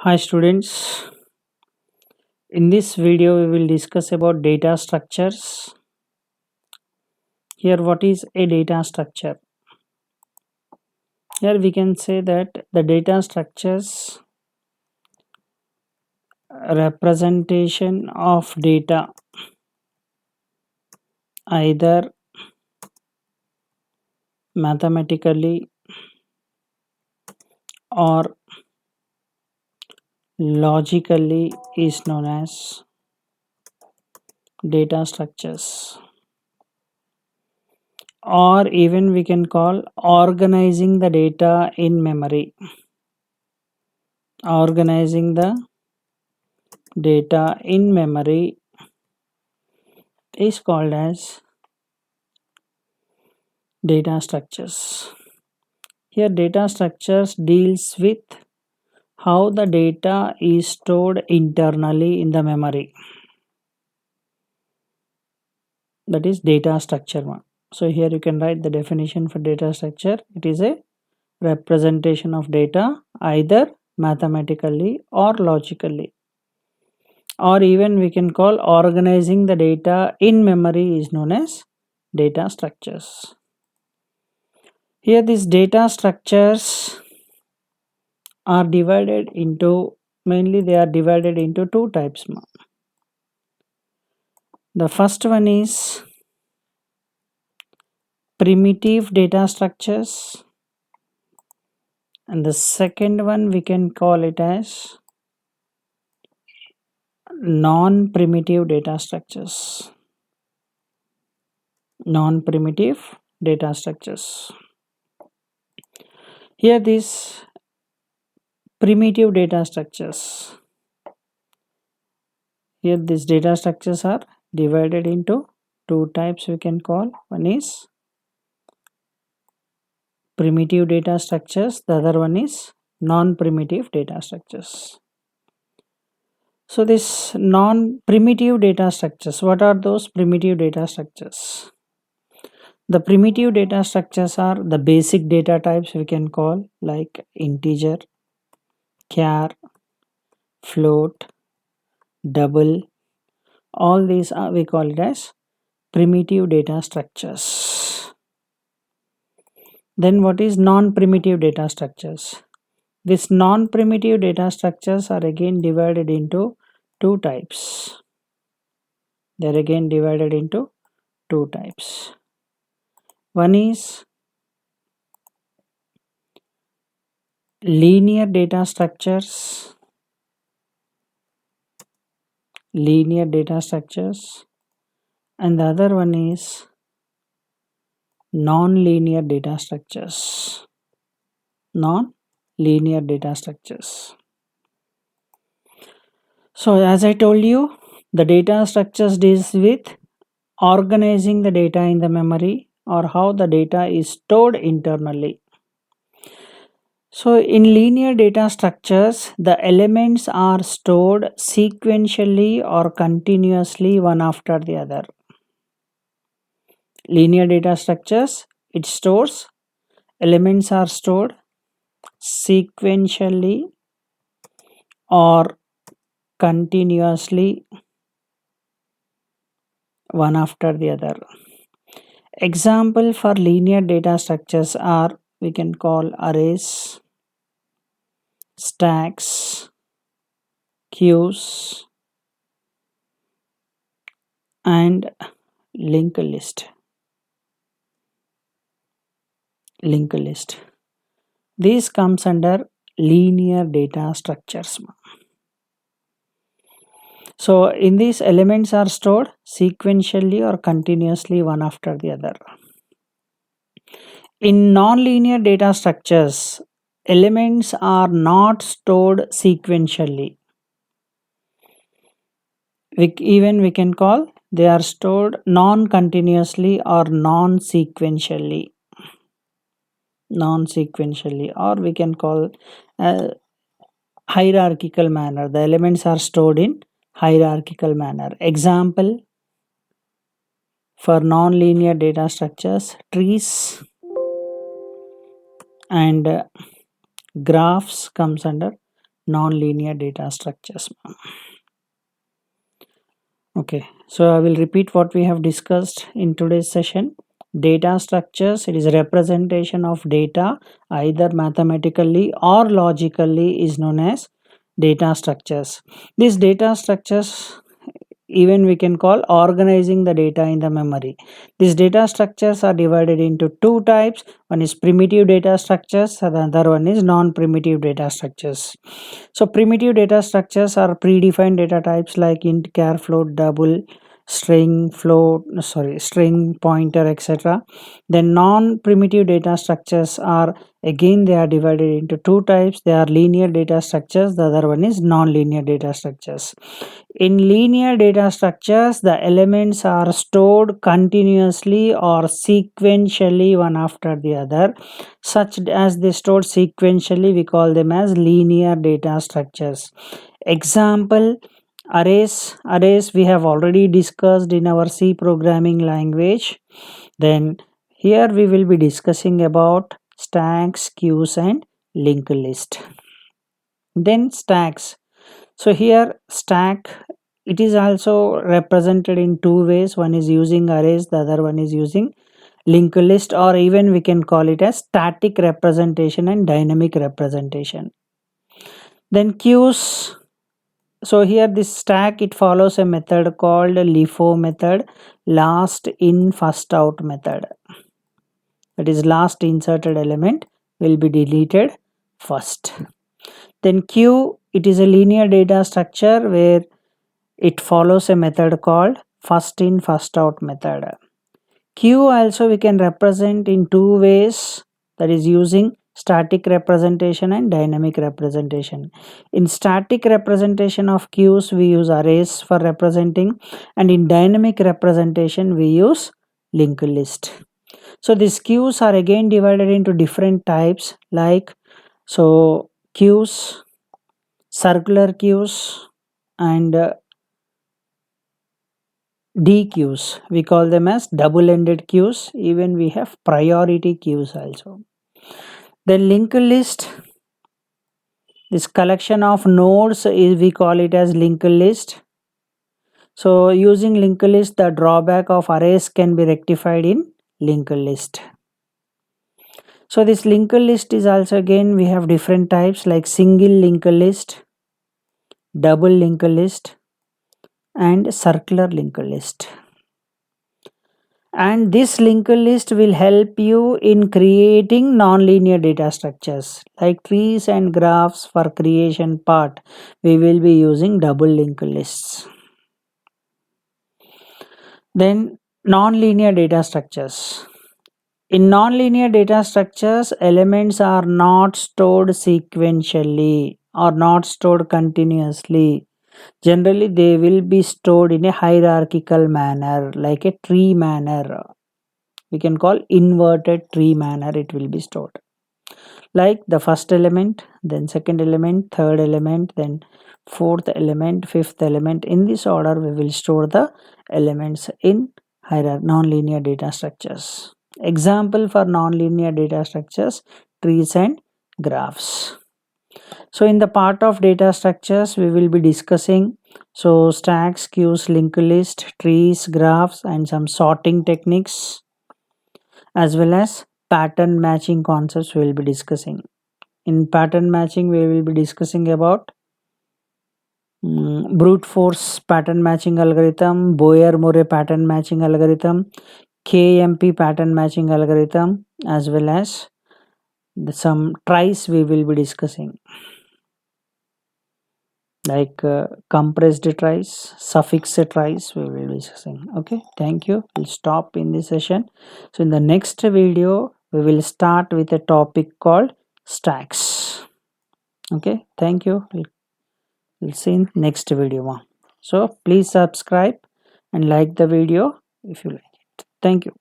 Hi students, in this video we will discuss about data structures. Here what is a data structure? Here we can say that the data structures representation of data either mathematically or logically is known as data structures, or even we can call organizing the data in memory. Organizing the data in memory is called as data structures. Here data structures deals with how the data is stored internally in the memory. That is data structure one. So here you can write the definition for data structure. It is a representation of data either mathematically or logically, or even we can call organizing the data in memory is known as data structures. Here these data structures are divided into, mainly they are divided into two types. The first one is primitive data structures, and the second one we can call it as non-primitive data structures. Non-primitive data structures. Here these primitive data structures, here these data structures are divided into two types we can call. One is primitive data structures, the other one is non-primitive data structures. So this non-primitive data structures, what are those primitive data structures? The primitive data structures are the basic data types we can call, like integer, char, float, double. All these are, we call it as primitive data structures. Then what is non-primitive data structures? These non-primitive data structures are again divided into two types. They are again divided into two types. One is linear data structures, and the other one is non-linear data structures. Non-linear data structures. So as I told you, the data structures deals with organizing the data in the memory, or how the data is stored internally. So in linear data structures, the elements are stored sequentially or continuously one after the other. Linear data structures, it stores, elements are stored sequentially or continuously one after the other. Example for linear data structures are, we can call arrays, stacks, queues, and linked list. This comes under linear data structures. So in these, elements are stored sequentially or continuously one after the other. In non-linear data structures, elements are not stored sequentially. We can call they are stored non-continuously or non-sequentially. Or we can call hierarchical manner. The elements are stored in hierarchical manner. Example for non-linear data structures, trees and graphs comes under non-linear data structures. Okay, so I will repeat what we have discussed in today's session. Data structures, it is a representation of data either mathematically or logically, is known as data structures. These data structures, even we can call organizing the data in the memory. These data structures are divided into two types. One is primitive data structures and the other one is non-primitive data structures. So primitive data structures are predefined data types like int, char, float, double, string, pointer, etc. Then non-primitive data structures are, again they are divided into two types. They are linear data structures, the other one is non-linear data structures. In linear data structures, the elements are stored continuously or sequentially one after the other. Such as they stored sequentially, we call them as linear data structures. Example, arrays we have already discussed in our C programming language. Then here we will be discussing about stacks, queues and linked list. Then stacks. So here stack, it is also represented in two ways. One is using arrays, the other one is using linked list, or even we can call it as static representation and dynamic representation. Then queues. So here this stack, it follows a method called LIFO method, last in first out method. That is, last inserted element will be deleted first. Then queue, it is a linear data structure where it follows a method called first in first out method. Queue also we can represent in two ways, that is using static representation and dynamic representation. In static representation of queues we use arrays for representing, and in dynamic representation we use linked list. So these queues are again divided into different types, like so queues, circular queues and D queues. We call them as double-ended queues. Even we have priority queues also. Then linked list, this collection of nodes is, we call it as linked list. So using linked list, the drawback of arrays can be rectified in linked list. So this linked list is also, again we have different types like single linked list, double linked list and circular linked list. And this linked list will help you in creating nonlinear data structures like trees and graphs. For creation part we will be using double linked lists. Then nonlinear data structures. In nonlinear data structures, elements are not stored sequentially or not stored continuously. Generally they will be stored in a hierarchical manner, like a tree manner. We can call inverted tree manner, it will be stored. Like the first element, then second element, third element, then fourth element, fifth element. In this order we will store the elements in nonlinear data structures. Example for nonlinear data structures, trees and graphs. So in the part of data structures we will be discussing stacks, queues, linked list, trees, graphs and some sorting techniques, as well as pattern matching concepts we will be discussing. In pattern matching we will be discussing about brute force pattern matching algorithm, Boyer-Moore pattern matching algorithm, KMP pattern matching algorithm, as well as some tries we will be discussing, like compressed tries, suffixed tries we will be discussing. Okay, thank you. We'll stop in this session. So in the next video we will start with a topic called stacks. Okay, thank you. We'll see in next video. So please subscribe and like the video if you like it. Thank you.